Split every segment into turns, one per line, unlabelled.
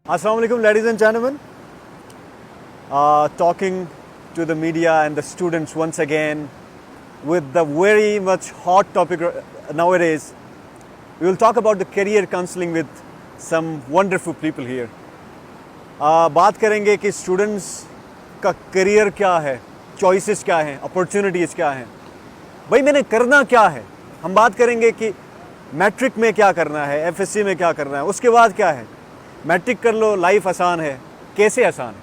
Assalamu alaikum, ladies and gentlemen. Talking to the media and the students once again with the very much hot topic nowadays. We will talk about the career counseling with some wonderful people here. बात करेंगे कि students का career क्या है, choices क्या हैं, opportunities क्या हैं, भाई मैंने करना क्या है. हम बात करेंगे कि मैट्रिक में क्या करना है, एफएससी में क्या करना है, उसके बाद क्या है. मैट्रिक कर लो, लाइफ आसान है, कैसे आसान है,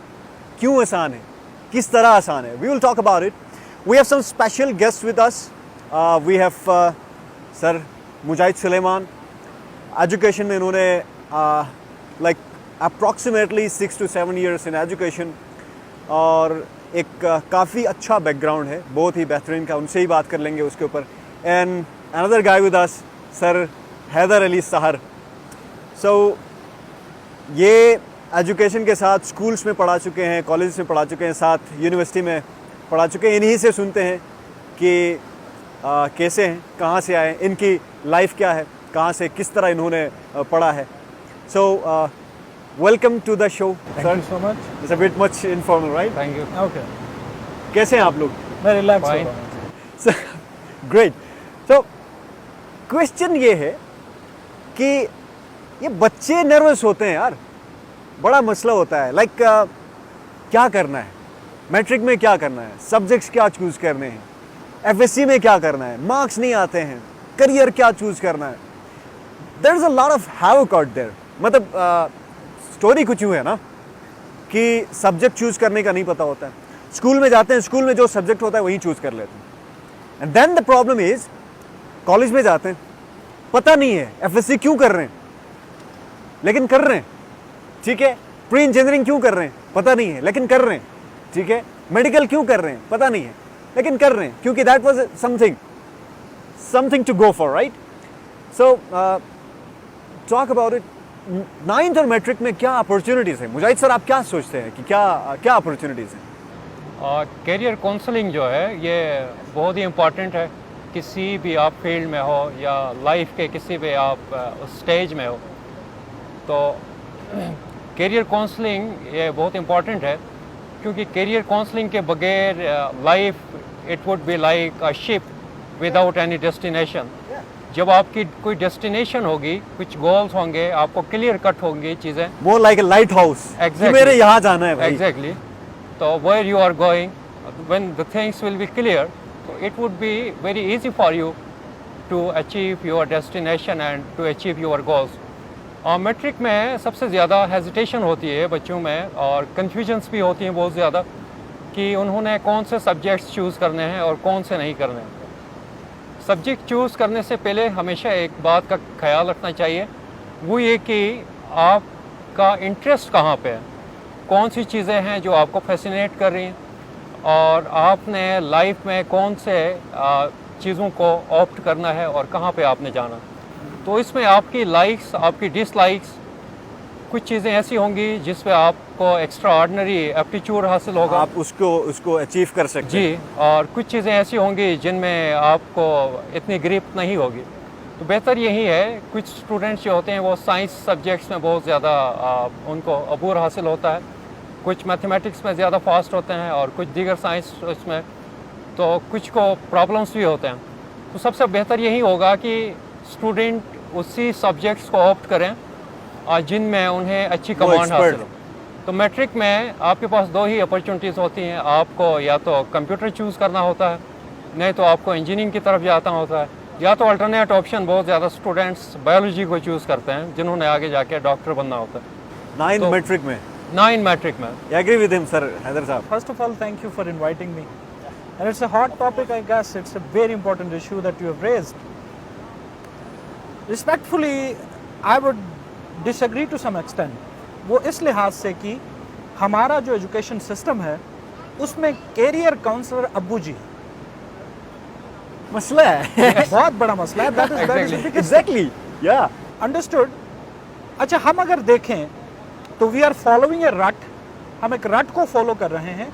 क्यों आसान है, किस तरह आसान है. We will talk about it. We have some special guest with us. We have sir Mujahid Suleman. Education में इन्होंने like approximately 6 to 7 years in education और एक काफ़ी अच्छा बैकग्राउंड है, बहुत ही बेहतरीन का. उनसे ही बात कर लेंगे उसके ऊपर. And another guy with us, sir Haider Ali Sahar. So ये एजुकेशन के साथ स्कूल्स में पढ़ा चुके हैं, कॉलेज में पढ़ा चुके हैं, साथ यूनिवर्सिटी में पढ़ा चुके हैं. इन्हीं से सुनते हैं कि कैसे हैं, कहाँ से आए, इनकी लाइफ क्या है, कहाँ से किस तरह इन्होंने पढ़ा है. So welcome to the show sir.
Thank you so much.
It's a bit much informal, right?
Thank you.
Okay.
कैसे हैं आप लोग?
मैं रिलैक्स हो
Fine.
रहा हूँ.
ग्रेट. सो क्वेश्चन ये है कि ये बच्चे नर्वस होते हैं यार, बड़ा मसला होता है. लाइक क्या करना है, मैट्रिक में क्या करना है, सब्जेक्ट्स क्या चूज करने हैं, एफएससी में क्या करना है, मार्क्स नहीं आते हैं, करियर क्या चूज करना है. There is a lot of havoc out there. मतलब स्टोरी कुछ यूँ है ना कि सब्जेक्ट चूज करने का नहीं पता होता है. स्कूल में जाते हैं, स्कूल में जो सब्जेक्ट होता है वही चूज कर लेते हैं. And then the problem is college में जाते हैं, पता नहीं है एफएससी क्यों कर रहे हैं, लेकिन कर रहे हैं. ठीक है. प्री इंजीनियरिंग क्यों कर रहे हैं, पता नहीं है, लेकिन कर रहे हैं. ठीक है. मेडिकल क्यों कर रहे हैं, पता नहीं है, लेकिन कर रहे हैं, क्योंकि that was something to go for, right? So talk about it. 9th और मैट्रिक में क्या अपॉर्चुनिटीज़ है? मुजाहिद सर, आप क्या सोचते हैं कि क्या अपॉर्चुनिटीज़ हैं?
करियर काउंसलिंग जो है ये बहुत ही इम्पॉर्टेंट है. किसी भी आप फील्ड में हो या लाइफ के किसी भी आप स्टेज में हो, तो करियर काउंसलिंग ये बहुत इम्पॉर्टेंट है. क्योंकि करियर काउंसलिंग के बगैर life it would be like a ship without any destination. जब आपकी कोई डेस्टिनेशन होगी, कुछ गोल्स होंगे, आपको क्लियर कट होंगी चीज़ें.
More like a light house.
Exactly.
मेरे यहाँ जाना है भाई.
एग्जैक्टली. तो where you are going, when the things will be clear, it would be very easy for you to achieve your destination and to achieve your goals. और matric में सबसे ज़्यादा हेजिटेशन होती है बच्चों में, और कन्फ्यूजन्स भी होती हैं बहुत ज़्यादा कि उन्होंने कौन से सब्जेक्ट्स चूज़ करने हैं और कौन से नहीं करने हैं. सब्जेक्ट चूज़ करने से पहले हमेशा एक बात का ख्याल रखना चाहिए, वो ये कि आपका इंटरेस्ट कहाँ पे है, कौन सी चीज़ें हैं जो आपको फैसिनेट कर रही हैं, और आपने लाइफ में कौन से चीज़ों को ऑप्ट करना है और कहाँ पे आपने जाना. तो इसमें आपकी लाइक्स, आपकी डिसलाइक्स, कुछ चीज़ें ऐसी होंगी जिसमें आपको एक्स्ट्रा ऑर्डिनरी एप्टीट्यूड हासिल होगा,
आप उसको अचीव कर सकते हैं.
जी. और कुछ चीज़ें ऐसी होंगी जिनमें आपको इतनी ग्रिप नहीं होगी. तो बेहतर यही है, कुछ स्टूडेंट्स जो होते हैं वो साइंस सब्जेक्ट्स में बहुत ज़्यादा उनको अबूर हासिल होता है, कुछ मैथमेटिक्स में ज़्यादा फास्ट होते हैं और कुछ दीगर साइंस इसमें, तो कुछ को प्रॉब्लम्स भी होते हैं. तो सबसे बेहतर यही होगा कि स्टूडेंट उसी सब्जेक्ट्स को ऑप्ट करें जिनमें उन्हें अच्छी कमांड हासिल हो. तो मैट्रिक में आपके पास दो ही अपॉर्चुनिटीज़ होती हैं. आपको या तो कंप्यूटर चूज़ करना होता है, नहीं तो आपको इंजीनियरिंग की तरफ जाना होता है, या तो अल्टरनेट ऑप्शन बहुत ज़्यादा स्टूडेंट्स बायोलॉजी को चूज़ करते हैं जिन्होंने आगे जाके डॉक्टर बनना होता है.
9th मैट्रिक में.
9 मैट्रिक में.
Agree with him sir, Haider sahab.
First of all, thank you for inviting me. And it's a hot topic, I guess. It's a very important issue that you have raised. Respectfully, I would disagree to some extent. वो इस लिहाज से कि हमारा जो education system है उसमें career counsellor अब्बू जी
मसला है.
बहुत बड़ा मसला है. That is
exactly. या
अंडरस्टूड. अच्छा, हम अगर देखें तो वी आर फॉलोइंग ए रट. हम एक रट को फॉलो कर रहे हैं,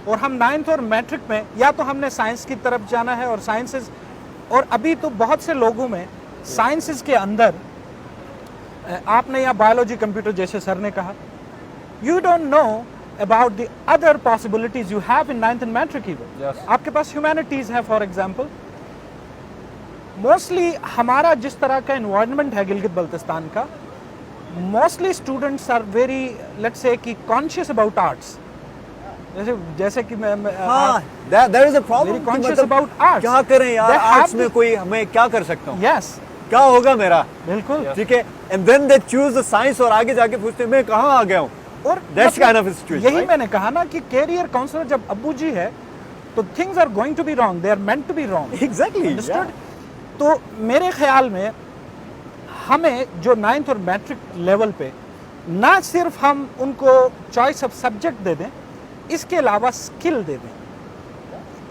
और हम 9th और मैट्रिक में या तो हमने साइंस की तरफ जाना है, और साइंसेस, और अभी तो बहुत से लोगों में साइंसेस के अंदर आपने यहाँ बायोलॉजी, कंप्यूटर जैसे सर ने कहा, you don't know about the other possibilities you have in 9th and matric even.
Yes.
आपके पास humanities है for example. Mostly हमारा जिस तरह का environment है गिलगित बल्तिस्तान का, mostly students are very, let's say कि conscious about arts. जैसे कि मैं
हाँ, there is a problem.
Very
कि
conscious
मतलब
about arts.
क्या करें यार,
They have
आर्ट्स में
the-
कोई हमें क्या कर सकता हूँ,
yes,
क्या होगा मेरा,
बिल्कुल.
ठीक है, and then they choose the science और आगे जाके पूछते हैं मैं कहाँ आ गया हूँ.
और
That's kind of a situation,
यही
right?
मैंने कहा ना कि कैरियर काउंसलर जब अब्बू जी है तो things are going to be wrong, they are meant to be wrong.
Exactly.
Understood. तो मेरे ख्याल में हमें जो 9th और मैट्रिक लेवल पे ना सिर्फ हम उनको चॉइस ऑफ सब्जेक्ट दे दें, इसके अलावा स्किल दे दें.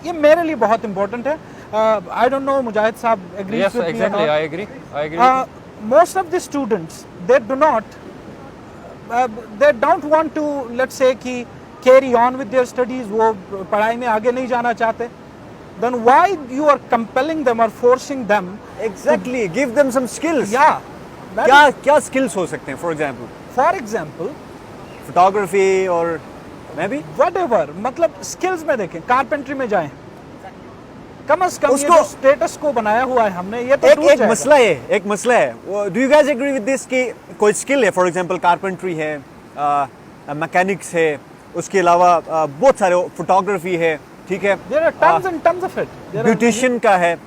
ये मेरे लिए बहुत इंपॉर्टेंट है. I don't know Mujahid sahab agree
Yes,
with
exactly. I agree. I agree.
most of the students they do not they don't want to, let's say कि carry on with their studies, वो पढ़ाई में आगे नहीं जाना चाहते. Then why you are compelling them or forcing them?
Exactly. Give them some skills.
Yeah, that
क्या
is-
क्या skills हो सकते हैं? For example,
for example
photography और maybe
whatever, मतलब skills में देखें, कारपेंट्री में जाएं, कम से कम ये
उसको-
जो स्टेटस को बनाया हुआ है हमने, ये तो
एक
टूट
एक
जाएगा.
मसला है, एक मसला है. Do you guys agree with this कि कोई स्किल है, फॉर एग्जांपल कारपेंट्री है, मैकेनिक्स है, उसके अलावा बहुत सारे फोटोग्राफी है, ठीक है,
There are tons and tons of it. There are-
beautician का है.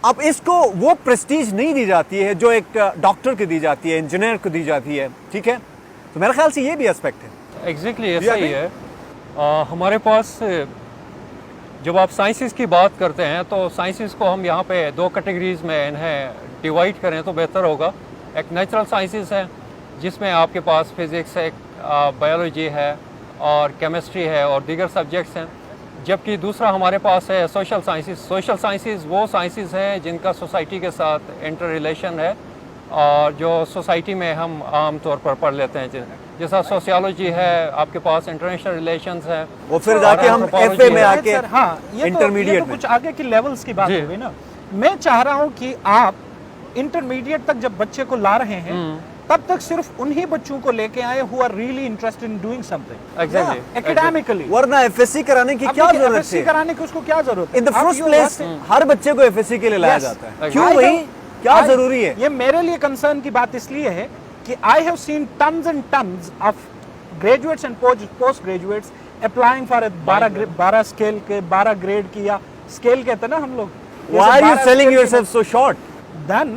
अब इसको वो प्रेस्टीज नहीं दी जाती है जो एक डॉक्टर को दी जाती है, इंजीनियर को दी जाती है, ठीक है. तो मेरे ख्याल से ये भी एस्पेक्ट है.
एग्जैक्टली
Do you
ऐसा ही
agree?
है. हमारे पास जब आप साइंसेस की बात करते हैं तो साइंसेस को हम यहाँ पे दो कैटेगरीज में इन्हें डिवाइड करें तो बेहतर होगा. एक नेचुरल साइंसेस है जिसमें आपके पास फिज़िक्स है, बायोलॉजी है और केमिस्ट्री है और दीगर सब्जेक्ट्स हैं. जबकि दूसरा हमारे पास है सोशल साइंसेस. सोशल साइंसेस वो साइंसेस हैं जिनका सोसाइटी के साथ इंटर रिलेशन है और जो सोसाइटी में हम आम तौर पर पढ़ लेते हैं. जैसा सोशियोलॉजी है, आपके पास इंटरनेशनल रिलेशंस है.
वो फिर
और
जाके हम
anthropology
FA में
है.
आके
सर, हाँ, ये
intermediate
तो
में.
कुछ आगे की लेवल्स की बात
जी.
हो गई ना. मैं चाह रहा हूँ कि आप इंटरमीडिएट तक जब बच्चे को ला रहे हैं तब तक सिर्फ उन्हीं बच्चों को लेके आए who are really interested in doing something
Exactly.
Academically.
वरना FSC कराने की क्या जरूरत
FSC
है?
कराने की उसको क्या जरूरत है?
इन द
आप
फर्स्ट
you
प्लेस
want-
हर बच्चे को FSC के लिए लाया
Yes.
जाता है.
Exactly.
क्यों
I
भाई,
have-
क्या
I-
जरूरी है?
ये मेरे लिए कंसर्न की बात इसलिए है कि I have seen tons and tons of graduates and post graduates applying for 12 scale के 12 ग्रेड की या स्केल कहते हैं ना हम लोग.
Why are you selling yourself so short?
Then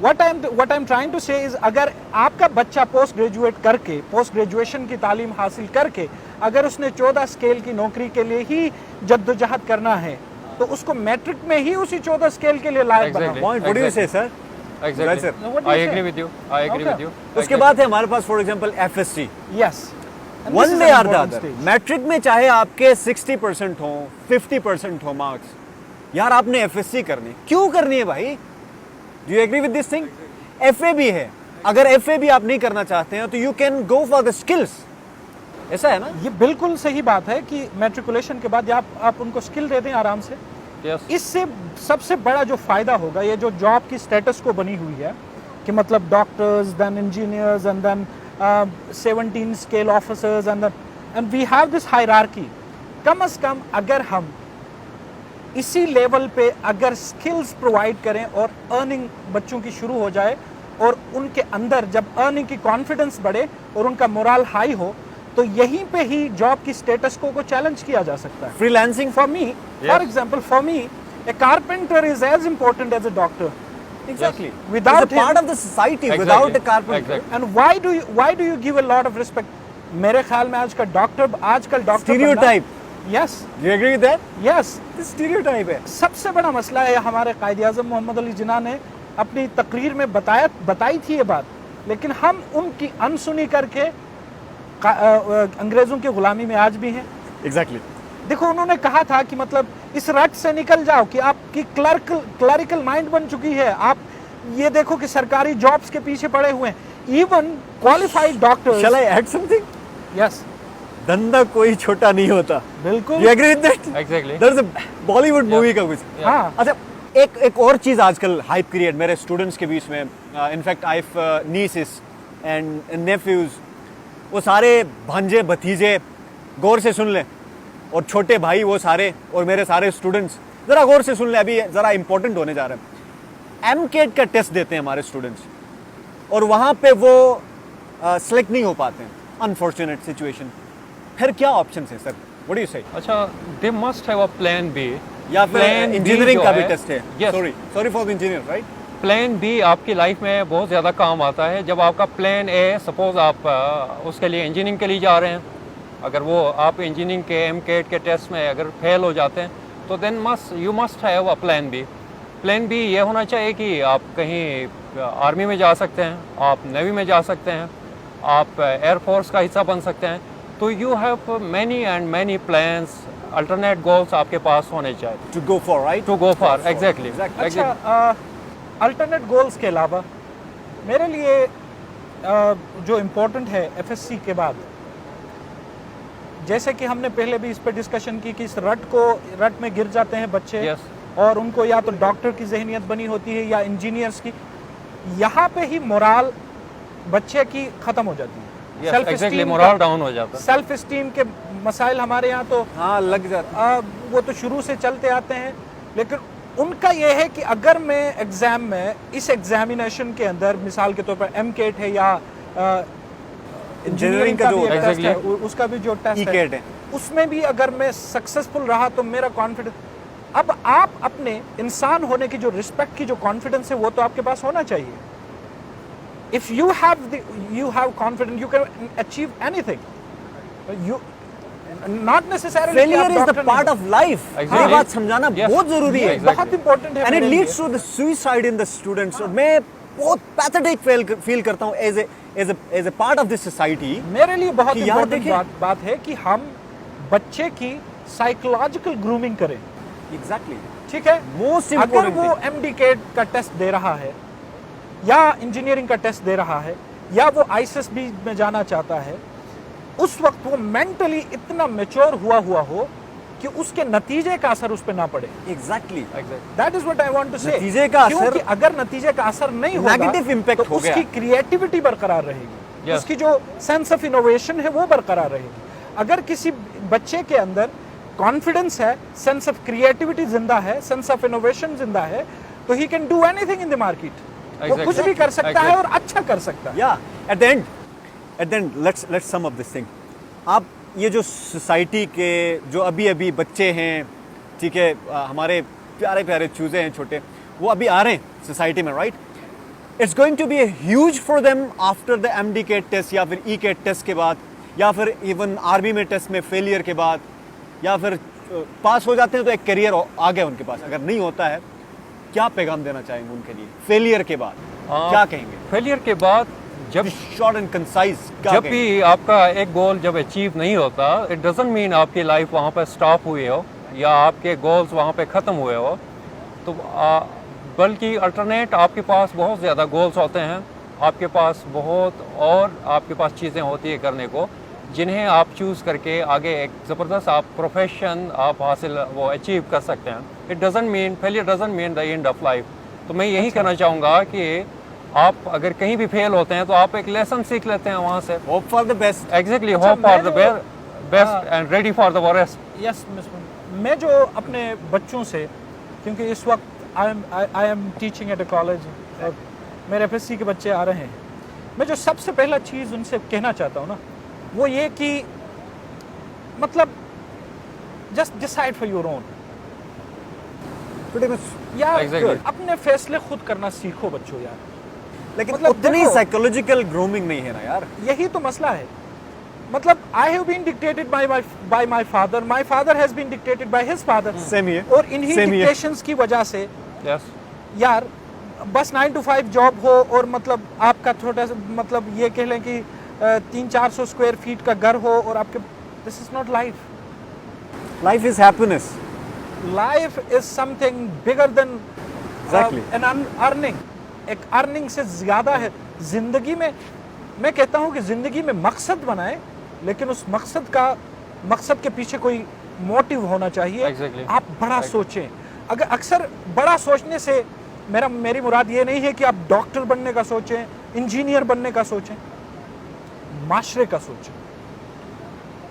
what I'm trying to say is अगर आपका बच्चा पोस्ट ग्रेजुएट करके, पोस्ट ग्रेजुएशन की तालीम हासिल करके अगर उसने 14 स्केल की नौकरी के लिए ही जद्दोजहद करना है तो उसको मैट्रिक में ही उसी 14 स्केल के लिए लायक
Exactly.
बनाओ.
Point, what do you say, sir?
Exactly.
Right, sir.
Now, what do
I
you
agree
say?
with you. I agree
Okay.
with you.
उसके
Exactly.
बाद है हमारे पास for example FSC.
Yes. And this
one
is
we
an
are the
important
other.
stage.
Matric में चाहे आपके 60% हो, 50% हो मार्क्स, यार आपने FSC करनी, क्यों करनी है भाई? Do you agree with this thing? FA भी है. अगर FA भी आप नहीं करना चाहते हैं तो you can go for the skills. ऐसा है ना?
ये बिल्कुल सही बात है कि मैट्रिकुलेशन के बाद आप उनको स्किल दे दें आराम से.
Yes.
इससे सबसे बड़ा जो फायदा होगा, ये जो जॉब की स्टेटस को बनी हुई है कि मतलब doctors, then engineers and then 17 scale officers and we have this hierarchy. कम से कम अगर हम इसी लेवल पे अगर स्किल्स प्रोवाइड करें और अर्निंग बच्चों की शुरू हो जाए और उनके अंदर जब अर्निंग की कॉन्फिडेंस बढ़े और उनका मोरल हाई हो तो यहीं पे ही जॉब की स्टेटस को चैलेंज किया जा सकता है.
Freelancing.
For me, for example, for me, a carpenter is as important as a doctor.
Exactly.
Without
It's a part
him-
of the society.
Exactly.
Without a carpenter.
Exactly.
And why do you give a lot of respect? मेरे ख्याल में आजकल doctor
Stereotype.
Yes,
Do you agree with that?
yes.
This stereotype है.
सबसे बड़ा मसला है हमारे कायद आज़म मोहम्मद अली जिन्ना ने अपनी तकरीर में बताई थी ये बात, लेकिन हम उनकी अनसुनी करके अंग्रेजों की गुलामी में आज भी हैं.
Exactly.
देखो उन्होंने कहा था कि मतलब इस रट से निकल जाओ कि आपकी क्लरिकल माइंड बन चुकी है. आप ये देखो कि सरकारी जॉब्स के पीछे पड़े हुए हैं. Even qualified doctors.
Shall I add something?
Yes,
धंधा कोई छोटा नहीं होता.
बिल्कुल.
You agree with that?
Exactly.
There's a Bollywood movie का कुछ.
हाँ.
अच्छा, एक और चीज आजकल हाइप क्रिएट मेरे स्टूडेंट्स के बीच में, in fact I have nieces and nephews, वो सारे भांजे भतीजे गौर से सुन लें, और छोटे भाई वो सारे, और मेरे सारे स्टूडेंट्स ज़रा गौर से सुन लें, अभी ज़रा इंपॉर्टेंट होने जा रहे हैं। MCAT का टेस्ट देते हैं हमारे स्टूडेंट्स, और वहाँ पे वो सेलेक्ट नहीं हो पाते हैं, अनफॉर्चुनेट सिचुएशन। फिर क्या ऑप्शन है sir, what do you say?
अच्छा, they must have a plan B,
या फिर
Plan B
इंजीनियरिंग
जो
का भी
है-
टेस्ट है?
Yes.
Sorry for the engineer, right?
Plan B आपकी लाइफ में बहुत ज़्यादा काम आता है। जब आपका प्लान ए, सपोज आप उसके लिए इंजीनियरिंग के लिए जा रहे हैं, अगर वो आप इंजीनियरिंग के MCAT के टेस्ट में अगर फेल हो जाते हैं, तो then you must have a plan B. Plan B ये होना चाहिए कि आप कहीं आर्मी में जा सकते हैं, आप नेवी में जा सकते हैं, आप एयरफोर्स का हिस्सा बन सकते हैं। तो you have many and many plans, alternate goals आपके पास होने चाहिए
to go for, right?
To go for, exactly.
अच्छा, अल्टरनेट गोल्स के अलावा मेरे लिए जो इम्पोर्टेंट है FSC के बाद, जैसे कि हमने पहले भी इस पर डिस्कशन की कि इस रट में गिर जाते हैं बच्चे,
Yes.
और उनको या तो डॉक्टर की जहनियत बनी होती है या इंजीनियर्स की। यहाँ पे ही मोराल बच्चे की खत्म हो जाती है।
एग्जैक्टली, मोरल डाउन हो जाता है।
सेल्फ स्टीम के मसाइल हमारे यहाँ तो
हाँ, लग जाता।
वो तो शुरू से चलते आते हैं, लेकिन उनका ये है कि अगर मैं एग्जाम में इस एग्जामिनेशन के अंदर मिसाल के तौर पर MCAT है या इंजीनियरिंग का जो टेस्ट है,
Exactly.
उसका भी जो टेस्ट
E-CAT है,
उसमें भी अगर मैं सक्सेसफुल रहा तो मेरा कॉन्फिडेंस, अब आप अपने इंसान होने की जो रिस्पेक्ट की जो कॉन्फिडेंस है वो तो आपके पास होना चाहिए। If you have confidence you can achieve anything. You not necessarily
failure is the part of life.
Exactly.
ये बात समझाना
Yes.
बहुत जरूरी है,
Exactly.
बहुत इंपॉर्टेंट है
एंड इट
मेरे
लीड्स
लिए।
To the suicide in the students. मैं बहुत पैथेटिक फील करता हूँ as a part of this society.
मेरे लिए बहुत
कि यार
इंपॉर्टेंट
देखिए-
बात है कि हम बच्चे की साइकोलॉजिकल ग्रूमिंग करें।
एग्जैक्टली,
ठीक है,
मोस्ट
अगर
इंपॉर्टेंट
वो MDCAT का टेस्ट दे रहा है या इंजीनियरिंग का टेस्ट दे रहा है या वो ISSB में जाना चाहता है, उस वक्त वो मेंटली इतना मैच्योर हुआ हो कि उसके नतीजे का असर उस पर ना पड़े।
Exactly.
That is what I want to say.
नतीजे का असर-
क्योंकि अगर नतीजे का असर नहीं होगा
Negative impact
तो
हो गया।
उसकी क्रिएटिविटी बरकरार रहेगी,
Yes.
उसकी जो सेंस ऑफ इनोवेशन है वो बरकरार रहेगी। अगर किसी बच्चे के अंदर कॉन्फिडेंस है, सेंस ऑफ क्रिएटिविटी जिंदा है, सेंस ऑफ इनोवेशन जिंदा है, तो he can do anything in the market. वो
Exactly.
कुछ भी कर सकता है
Exactly.
और अच्छा कर सकता है।
या at the end let's sum up this thing. आप ये जो सोसाइटी के जो अभी बच्चे हैं, ठीक है, हमारे प्यारे प्यारे चूजे हैं छोटे, वो अभी आ रहे हैं सोसाइटी में, right? It's going to be huge for them after the MDCAT test या फिर E-CAT टेस्ट के बाद, या फिर इवन आर्मी में टेस्ट में फेलियर के बाद, या फिर पास हो जाते हैं तो एक करियर आ गया उनके पास। अगर नहीं होता है, क्या पैगाम देना चाहेंगे उनके लिए फेलियर के बाद? क्या कहेंगे
फेलियर के बाद जब
शॉर्ट एंड कंसाइज?
जब भी आपका एक गोल जब अचीव नहीं होता, इट डजंट मीन आपकी लाइफ वहाँ पे स्टॉप हुई हो या आपके गोल्स वहाँ पे ख़त्म हुए हो। तो बल्कि अल्टरनेट आपके पास बहुत ज़्यादा गोल्स होते हैं, आपके पास आपके पास चीज़ें होती है करने को, जिन्हें आप चूज़ करके आगे एक ज़बरदस्त आप प्रोफेशन आप हासिल वो अचीव कर सकते हैं। It doesn't mean failure doesn't mean the end of life. तो मैं यही कहना चाहूँगा कि आप अगर कहीं भी फेल होते हैं तो आप एक लेसन सीख लेते हैं वहाँ से।
Hope for the best.
Exactly,
अच्छा,
होप फॉर द
मैं
best and ready for the worst.
Yes, मैं जो अपने बच्चों से, क्योंकि इस वक्त I am teaching at a college और मेरे FSC के बच्चे आ रहे हैं, मैं जो सबसे पहला चीज़ उनसे कहना चाहता हूँ ना, वो ये कि मतलब just decide for your own.
Pretty much.
यार
Exactly.
अपने फैसले खुद करना सीखो बच्चों यार।
लेकिन
मतलब
उतनी
देखो-
साइकोलॉजिकल ग्रूमिंग नहीं है ना यार।
यही तो मसला है। मतलब I have been dictated by my father, my father has been dictated by his father.
Same here.
और इन्हीं
Same here.
डिक्टेशंस की वजह से
यस,
यार बस 9 to 5 जॉब हो और मतलब आपका छोटा सा मतलब ये कह लें कि 300-400 स्क्वायर फीट का घर हो और आपके, this is not life.
Life is happiness.
Life is something bigger than
Exactly.
An earning. एक अर्निंग से ज्यादा है जिंदगी में। मैं कहता हूँ कि जिंदगी में मकसद बनाए, लेकिन उस मकसद के पीछे कोई मोटिव होना चाहिए।
Exactly.
आप बड़ा सोचें। अगर अक्सर बड़ा सोचने से मेरी मुराद ये नहीं है कि आप डॉक्टर बनने का सोचें, इंजीनियर बनने का सोचें। माशरे का सोचें,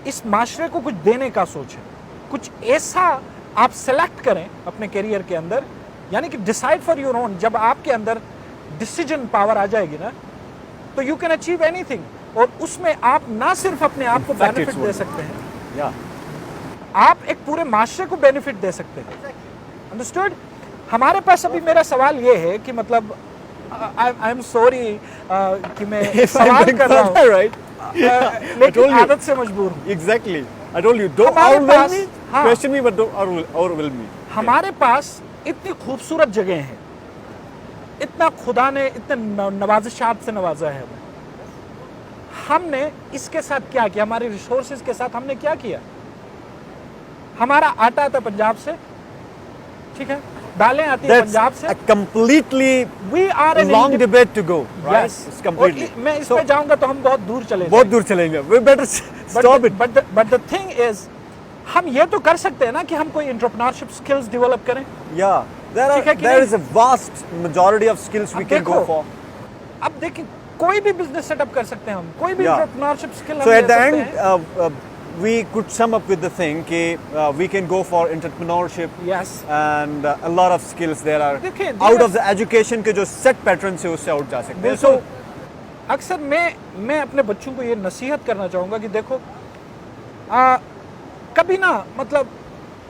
इस माशरे को कुछ देने का सोचें, कुछ ऐसा आप सेलेक्ट करें अपने करियर के अंदर, यानी कि डिसाइड फॉर योर ओन। जब आपके अंदर डिसीजन पावर आ जाएगी ना, तो यू कैन अचीव एनीथिंग, और उसमें आप ना सिर्फ अपने आप को बेनिफिट दे सकते हैं,
Yeah.
आप एक पूरे माशरे को बेनिफिट दे सकते हैं। अंडरस्टूड? हमारे पास अभी मेरा सवाल ये है कि मतलब आई एम सॉरी कि मैं
If I'm
सवाल
going
कर रहा हूँ,
further, right?
लेकिन
told you.
आदत से मजबूर हूँ।
Exactly. I told you, don't
हमारे
overwhelm
पास-
me.
हाँ।
Question me, but don't overwhelm me.
हमारे पास इतनी खूबसूरत जगह है, इतना खुदा ने इतने नवाजिशात से नवाजा है हमें। हमने इसके साथ क्या किया? हमारे रिसोर्सेज के साथ हमने क्या किया? हमारा आटा आता पंजाब से, ठीक है, दालें आती है
That's
पंजाब से।
a completely
we are an
long debate to go, right?
Yes.
It's completely.
और मैं इस
So,
पे जाऊंगा तो हम बहुत दूर चले
बहुत दूर चलेंगे. We better stop it.
But the thing is, हम ये तो कर सकते हैं ना कि हम कोई एंटरप्रेन्योरशिप स्किल्स डेवलप करें।
Yeah.
ठीक है कि
There
नहीं?
is a vast majority of skills we
अब
can go
देखो,
for.
अब देखिए, कोई भी बिजनेस सेटअप कर सकते हैं हम, कोई भी
Yeah.
एंटरप्रेन्योरशिप स्किल
So
हम
at
ले
the
सकते
end,
हैं।
we could sum up with the thing that we can go for entrepreneurship
Yes.
and a lot of skills there are
देखिए,
out of the education के जो set patterns है उससे out जा सकते हैं.
बिल्कुल।
So
अक्सर मैं अपने बच्चों को ये नसीहत करना चाहूँगा कि देखो, कभी ना, मतलब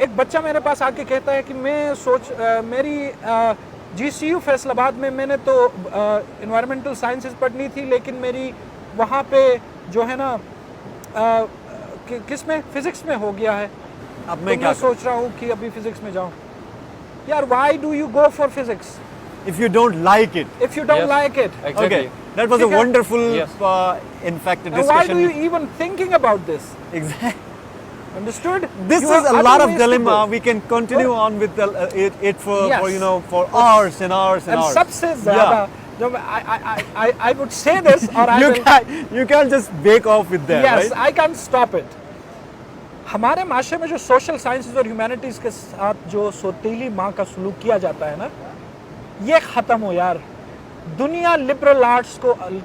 एक बच्चा मेरे पास आके कहता है कि मैं मेरी GCU फैसलाबाद में मैंने तो इन्वायरमेंटल साइंसेस पढ़नी थी, लेकिन मेरी वहाँ पे जो है ना किस में, फिजिक्स में हो गया है।
अब
तो
मैं क्या
सोच रहा हूँ कि अभी फिजिक्स में जाऊँ। यार, why do you go for physics
if you don't like it?
If you don't
Yes.
Like it?
Exactly.
Okay, that was a
ठीक है?
wonderful,
Yes.
in fact, a
And why do
discussion.
you even thinking about this?
Exactly.
Understood?
This
You
is
have
a
other
lot of
ways to
dilemma.
go.
We can continue
Oh.
on with it for
Yes.
you know for hours and hours and
And
hours.
सबसे ज्यादा जो I would say this, or I will,
You can't just break off with that,
yes,
right?
I can't stop it. हमारे माशरे में जो social sciences और humanities के साथ जो सौतीली माँ का सलूक किया जाता है ना, ये खत्म हो यार। दुनिया लिबरल आर्ट्स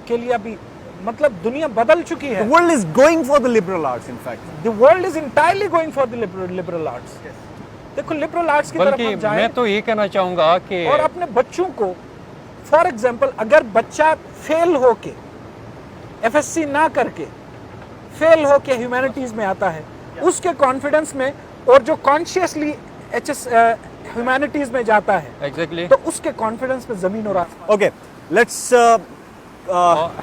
के लिए अभी, मतलब दुनिया बदल चुकी है।
The world is going for the liberal arts, in fact.
The world is entirely going for the liberal arts. देखो, लिबरल आर्ट्स की तरफ
बल्कि
हम जाएं,
मैं तो ये कहना चाहूँगा कि
और अपने बच्चों को, फॉर एग्जाम्पल, अगर बच्चा फेल होके, FSC ना करके फेल होके ह्यूमैनिटीज में आता है, उसके कॉन्फिडेंस में, और जो कॉन्शियसली ह्यूमैनिटीज में जाता है,
एग्जैक्टली
तो उसके कॉन्फिडेंस में जमीन और आसमान।
Okay, let's.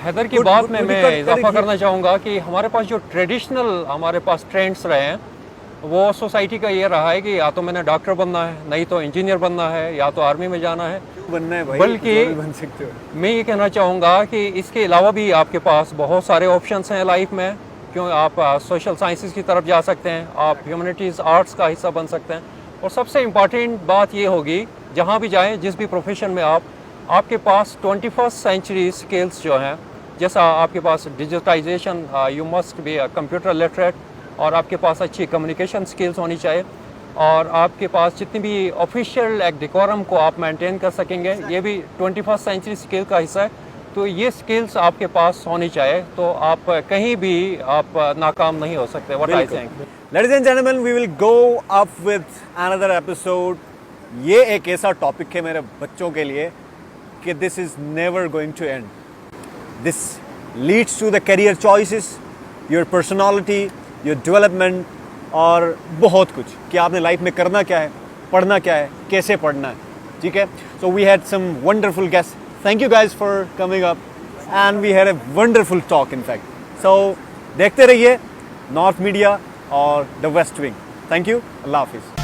हैदर की
Good-
बात
good-
में
good
मैं
cut-
इजाफा
correct
करना चाहूँगा कि हमारे पास जो ट्रेडिशनल हमारे पास ट्रेंड्स रहे हैं, वो सोसाइटी का ये रहा है कि या तो मैंने डॉक्टर बनना है, नहीं तो इंजीनियर बनना है, या तो आर्मी में जाना है।
बनना है भाई,
बल्कि-
जो भी बन सकते हो।
मैं ये कहना चाहूँगा कि इसके अलावा भी आपके पास बहुत सारे ऑप्शंस हैं लाइफ में। क्यों, आप सोशल साइंसेज की तरफ जा सकते हैं, आप ह्यूमैनिटीज़ आर्ट्स का हिस्सा बन सकते हैं, और सबसे इम्पॉर्टेंट बात ये होगी, जहाँ भी जाएं, जिस भी प्रोफेशन में आपके पास 21st सेंचुरी स्किल्स जो हैं, जैसा आपके पास digitization, you must be computer literate, और आपके पास अच्छी कम्युनिकेशन स्किल्स होनी चाहिए, और आपके पास जितनी भी ऑफिशियल एक डेकोरम को आप मेंटेन कर सकेंगे, ये भी 21st सेंचुरी स्किल का हिस्सा है। तो ये स्किल्स आपके पास होनी चाहिए, तो आप कहीं भी आप नाकाम नहीं हो सकते। What I think.
Ladies and gentlemen, we will go up with another episode. ये एक ऐसा टॉपिक है मेरे बच्चों के लिए कि this is never going to end. This leads to the career choices, your personality, your development, और बहुत कुछ कि आपने लाइफ में करना क्या है, पढ़ना क्या है, कैसे पढ़ना है, ठीक है? So we had some wonderful guests. Thank you guys for coming up, and we had a wonderful talk in fact. So देखते रहिए नॉर्थ मीडिया और the west wing. Thank you, अल्लाह हाफिज़।